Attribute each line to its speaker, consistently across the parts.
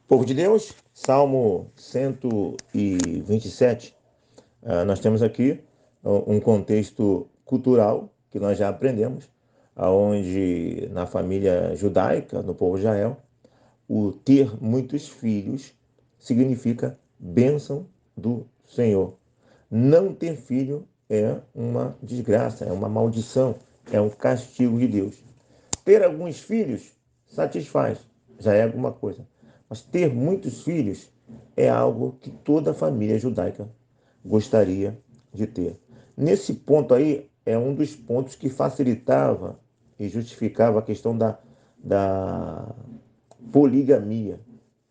Speaker 1: Povo de Deus, Salmo 127. Nós temos aqui um contexto cultural que nós já aprendemos, onde na família judaica, no povo de Israel, o ter muitos filhos significa bênção do Senhor. Não ter filho é uma desgraça, é uma maldição, é um castigo de Deus. Ter alguns filhos satisfaz, já é alguma coisa. Mas ter muitos filhos é algo que toda a família judaica gostaria de ter. Nesse ponto aí, é um dos pontos que facilitava e justificava a questão da poligamia,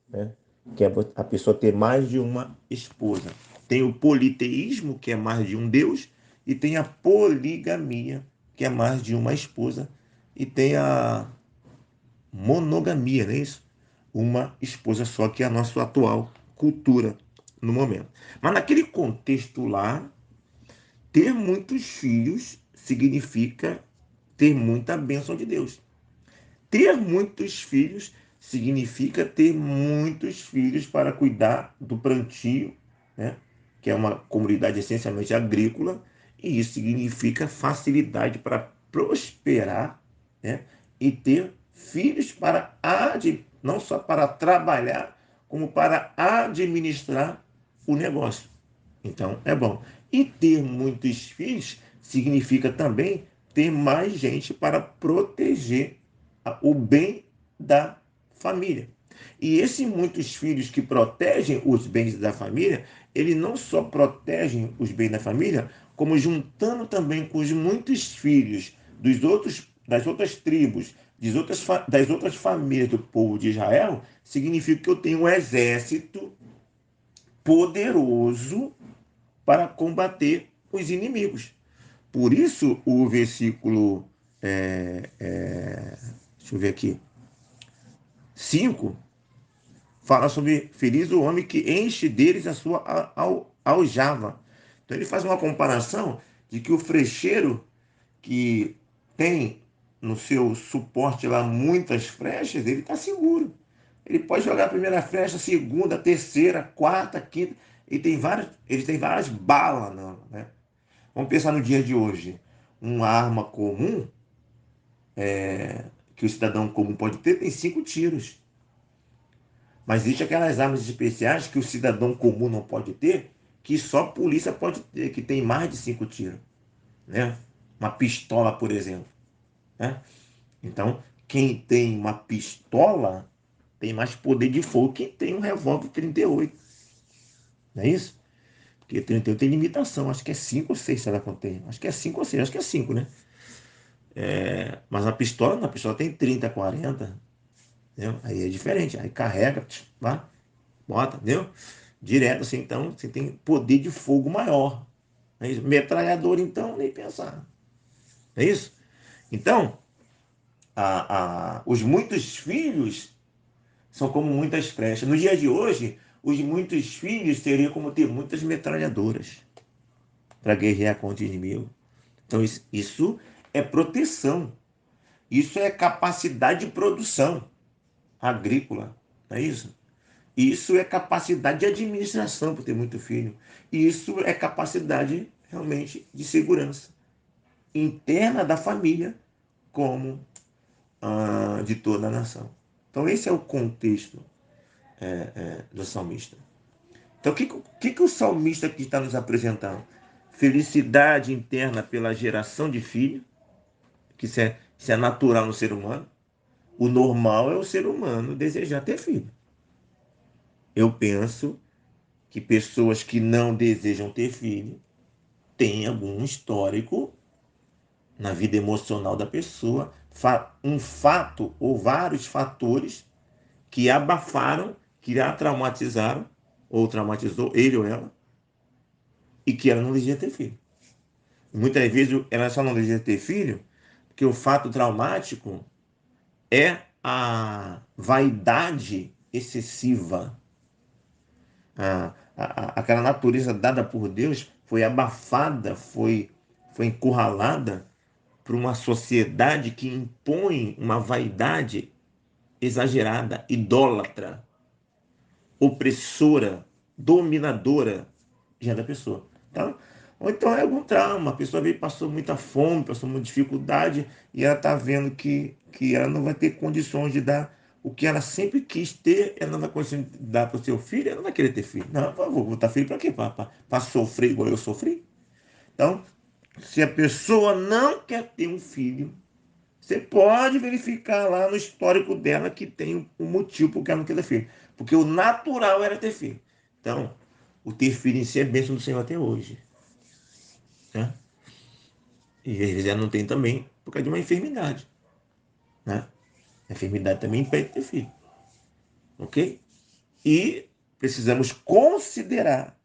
Speaker 1: né? Que é a pessoa ter mais de uma esposa. Tem o politeísmo, que é mais de um Deus, e tem a poligamia, que é mais de uma esposa, e tem a monogamia, não é isso? Uma esposa só, que é a nossa atual cultura no momento. Mas naquele contexto lá, ter muitos filhos significa ter muita bênção de Deus. Ter muitos filhos significa ter muitos filhos para cuidar do plantio, né? Que é uma comunidade essencialmente agrícola, e isso significa facilidade para prosperar, né? E ter filhos para não só para trabalhar, como para administrar o negócio. Então, é bom. E ter muitos filhos significa também ter mais gente para proteger o bem da família. E esses muitos filhos que protegem os bens da família, ele não só protegem os bens da família, como juntando também com os muitos filhos das outras tribos, das outras famílias do povo de Israel, significa que eu tenho um exército poderoso para combater os inimigos. Por isso, o versículo, deixa eu ver aqui, 5 fala sobre feliz o homem que enche deles a sua aljava. Então ele faz uma comparação de que o frecheiro que tem no seu suporte lá muitas flechas, ele está seguro. Ele pode jogar a primeira flecha, a segunda, a terceira, a quarta, a quinta, e ele tem várias balas, não, né? Vamos pensar no dia de hoje. Uma arma comum, que o cidadão comum pode ter, tem 5 tiros. Mas existem aquelas armas especiais que o cidadão comum não pode ter, que só a polícia pode ter, que tem mais de 5 tiros. Né? Uma pistola, por exemplo. Né? Então, quem tem uma pistola tem mais poder de fogo que quem tem um revólver 38. Não é isso? Porque 38 tem limitação. Acho que é 5 ou 6, será que eu tenho? Acho que é 5 ou 6. Acho que é 5, né? Mas a pistola, não, a pistola tem 30, 40. Entendeu? Aí é diferente. Aí carrega, lá, bota, entendeu? Direto assim, então você tem poder de fogo maior. É isso? Metralhador, então, nem pensar. É isso? Então, os muitos filhos são como muitas flechas. No dia de hoje, os muitos filhos seriam como ter muitas metralhadoras para guerrear contra o inimigo. Então, isso é proteção. Isso é capacidade de produção agrícola. Não é isso? Isso é capacidade de administração, por ter muito filho. E isso é capacidade realmente de segurança interna da família, como de toda a nação. Então, esse é o contexto do salmista. Então, o que o salmista aqui está nos apresentando? Felicidade interna pela geração de filho, que isso é natural no ser humano. O normal é o ser humano desejar ter filho. Eu penso que pessoas que não desejam ter filho têm algum histórico na vida emocional da pessoa, um fato ou vários fatores que abafaram, que a traumatizaram, ou traumatizou ele ou ela, e que ela não deseja ter filho. Muitas vezes ela só não deseja ter filho porque o fato traumático é a vaidade excessiva. Aquela natureza dada por Deus foi abafada, foi encurralada por uma sociedade que impõe uma vaidade exagerada, idólatra. opressora, dominadora, já é da pessoa. Tá? Ou então é algum trauma, a pessoa veio, passou muita fome, passou muita dificuldade, e ela está vendo que ela não vai ter condições de dar o que ela sempre quis ter, ela não vai conseguir dar para o seu filho, ela não vai querer ter filho. Não, vou botar filho para quê? Para sofrer igual eu sofri? Então, se a pessoa não quer ter um filho, você pode verificar lá no histórico dela que tem um motivo por que ela não quer ter filho. Porque o natural era ter filho. Então, o ter filho em si é bênção do Senhor até hoje. Né? E às vezes ela não tem também por causa de uma enfermidade. Né? A enfermidade também impede de ter filho. Ok? E precisamos considerar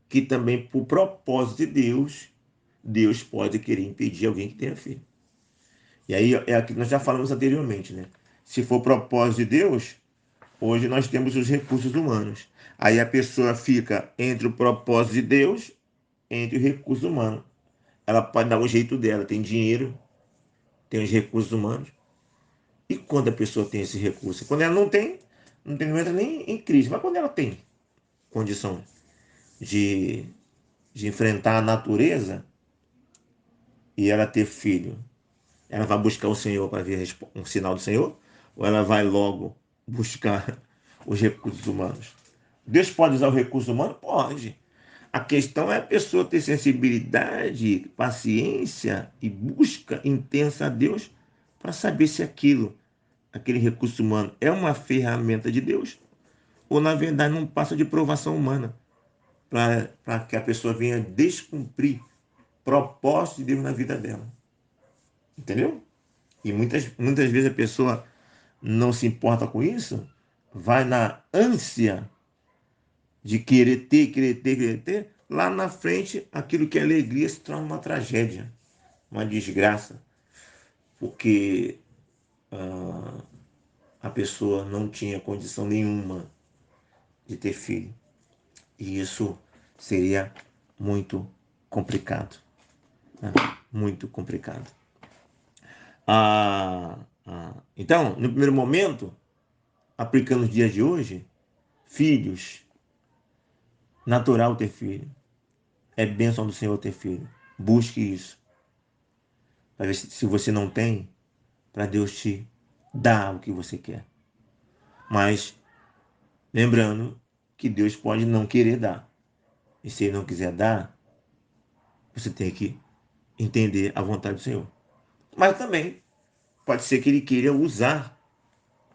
Speaker 1: que também, por propósito de Deus, Deus pode querer impedir alguém que tenha filho. E aí é aquilo que nós já falamos anteriormente, né? Se for propósito de Deus, hoje nós temos os recursos humanos. Aí a pessoa fica entre o propósito de Deus, entre o recurso humano. Ela pode dar o jeito dela, tem dinheiro, tem os recursos humanos. E quando a pessoa tem esse recurso? Quando ela não entra nem em crise. Mas quando ela tem condição de, de enfrentar a natureza e ela ter filho, ela vai buscar o Senhor para ver um sinal do Senhor? Ou ela vai logo buscar os recursos humanos? Deus pode usar o recurso humano? Pode. A questão é a pessoa ter sensibilidade, paciência e busca intensa a Deus para saber se aquele recurso humano é uma ferramenta de Deus ou, na verdade, não passa de provação humana para que a pessoa venha descumprir propósito de Deus na vida dela. Entendeu? E muitas vezes a pessoa não se importa com isso, vai na ânsia de querer ter, querer ter, querer ter, lá na frente aquilo que é alegria se torna uma tragédia, uma desgraça, porque a pessoa não tinha condição nenhuma de ter filho. E isso seria muito complicado, né? Muito complicado. Então, no primeiro momento, aplicando os dias de hoje, filhos, natural ter filho. É bênção do Senhor ter filho. Busque isso. Para ver se você não tem, para Deus te dar o que você quer. Mas lembrando que Deus pode não querer dar. E se Ele não quiser dar, você tem que entender a vontade do Senhor. Mas também pode ser que Ele queira usar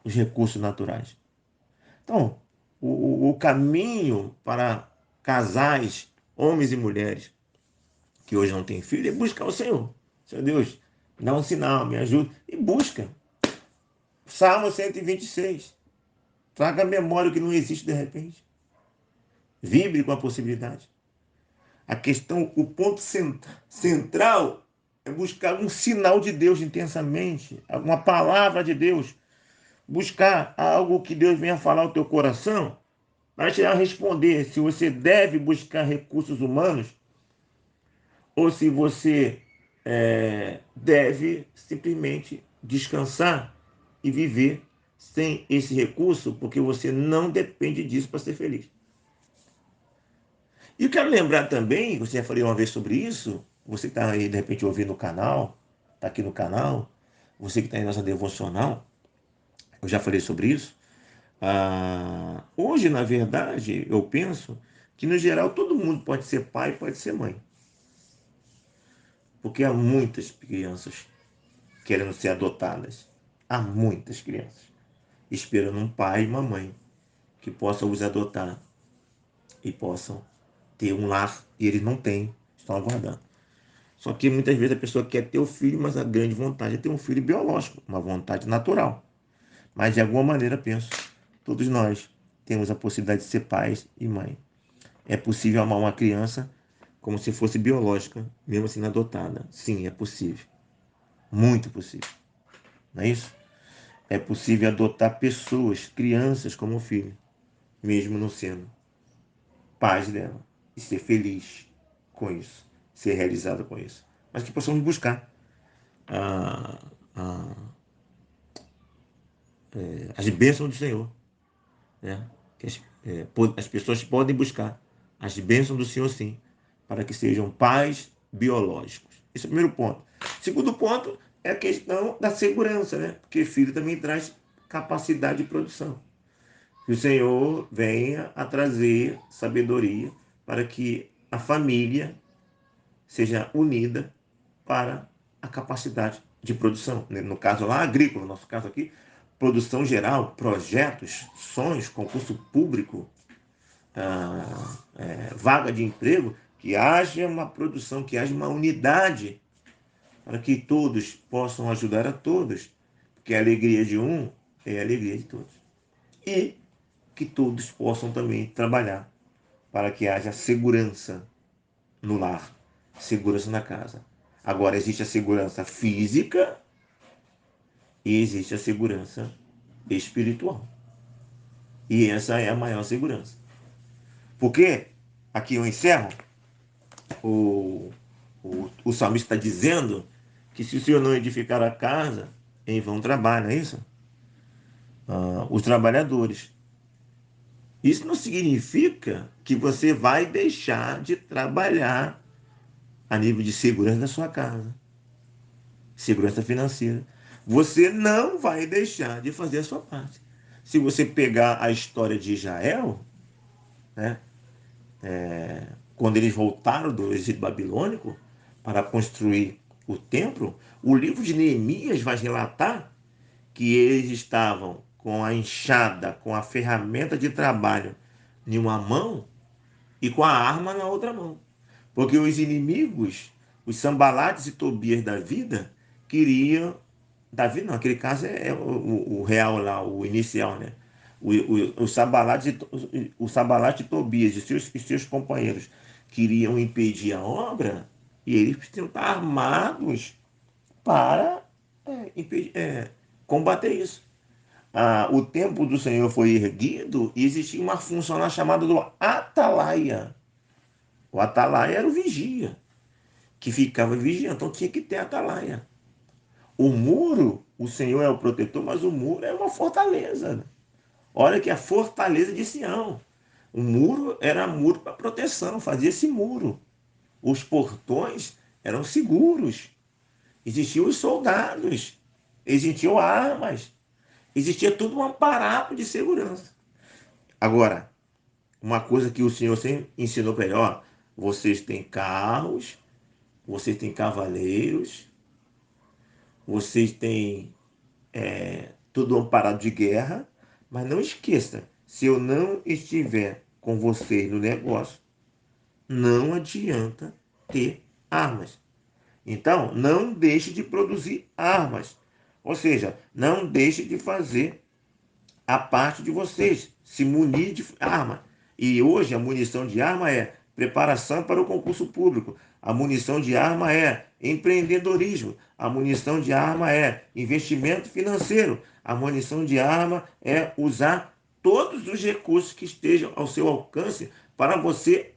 Speaker 1: os recursos naturais. Então, o caminho para casais, homens e mulheres, que hoje não têm filho, é buscar o Senhor. Senhor Deus, dá um sinal, me ajuda. E busca. Salmo 126. Traga a memória que não existe de repente. Vibre com a possibilidade. A questão, o ponto central é buscar um sinal de Deus intensamente, alguma palavra de Deus. Buscar algo que Deus venha falar ao teu coração, para te responder se você deve buscar recursos humanos ou se você deve simplesmente descansar e viver sem esse recurso, porque você não depende disso para ser feliz. E eu quero lembrar também, você já falei uma vez sobre isso, você que está aí de repente ouvindo o canal, está aqui no canal, você que está em nossa devocional, eu já falei sobre isso. Hoje, na verdade, eu penso que no geral todo mundo pode ser pai, pode ser mãe. Porque há muitas crianças querendo ser adotadas. Há muitas crianças esperando um pai e uma mãe que possam os adotar e possam ter um lar e eles não têm, estão aguardando. Só que muitas vezes a pessoa quer ter o filho, mas a grande vontade é ter um filho biológico, uma vontade natural. Mas de alguma maneira, penso, todos nós temos a possibilidade de ser pais e mãe. É possível amar uma criança como se fosse biológica, mesmo sendo adotada. Sim, é possível. Muito possível. Não é isso? É possível adotar pessoas, crianças como filho, mesmo não sendo pais dela. E ser feliz com isso. Ser realizado com isso. Mas que possamos buscar ah, ah, as bênçãos do Senhor. Né? que as pessoas podem buscar as bênçãos do Senhor, sim, para que sejam pais biológicos. Esse é o primeiro ponto. Segundo ponto é a questão da segurança, né? Porque filho também traz capacidade de produção. Que o Senhor venha a trazer sabedoria para que a família seja unida para a capacidade de produção. No caso lá, agrícola, no nosso caso aqui, produção geral, projetos, sonhos, concurso público, vaga de emprego, que haja uma produção, que haja uma unidade para que todos possam ajudar a todos, porque a alegria de um é a alegria de todos. E que todos possam também trabalhar para que haja segurança no lar, segurança na casa. Agora, existe a segurança física e existe a segurança espiritual. E essa é a maior segurança. Porque, aqui eu encerro, o salmista está dizendo que se o Senhor não edificar a casa, em vão trabalha, é isso? Os trabalhadores. Isso não significa que você vai deixar de trabalhar a nível de segurança da sua casa, segurança financeira. Você não vai deixar de fazer a sua parte. Se você pegar a história de Israel, né, quando eles voltaram do exílio babilônico para construir o templo, o livro de Neemias vai relatar que eles estavam com a enxada, com a ferramenta de trabalho em uma mão e com a arma na outra mão. Porque os inimigos, os Sambalates e Tobias da vida, queriam. Davi não, aquele caso é o real lá, o inicial, né? O Sambalate e Tobias e seus companheiros queriam impedir a obra e eles precisam estar armados para impedir, combater isso. O templo do Senhor foi erguido e existia uma função lá chamada do atalaia. O atalaia era o vigia, que ficava vigiando, então tinha que ter atalaia. O muro, o Senhor é o protetor, mas o muro é uma fortaleza. Olha que a fortaleza de Sião. O muro era muro para proteção, fazia esse muro. Os portões eram seguros. Existiam os soldados, existiam armas, existia tudo um aparato de segurança. Agora, uma coisa que o Senhor sempre ensinou para ele, ó, vocês têm carros, vocês têm cavaleiros, vocês têm tudo amparado de guerra, mas não esqueça, se eu não estiver com vocês no negócio, não adianta ter armas. Então, não deixe de produzir armas. Ou seja, não deixe de fazer a parte de vocês, se munir de arma. E hoje a munição de arma é preparação para o concurso público. A munição de arma é empreendedorismo. A munição de arma é investimento financeiro. A munição de arma é usar todos os recursos que estejam ao seu alcance para você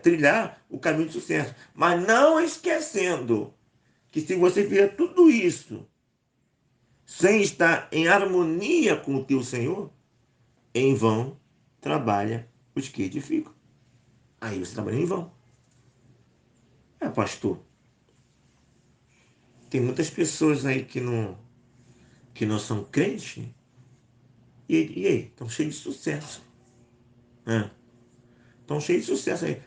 Speaker 1: trilhar o caminho de sucesso. Mas não esquecendo que se você fizer tudo isso sem estar em harmonia com o teu Senhor, em vão trabalha os que edificam. Aí você trabalha em vão. Pastor, tem muitas pessoas aí que não são crentes, né? E aí? Estão cheios de sucesso. Estão cheios de sucesso aí.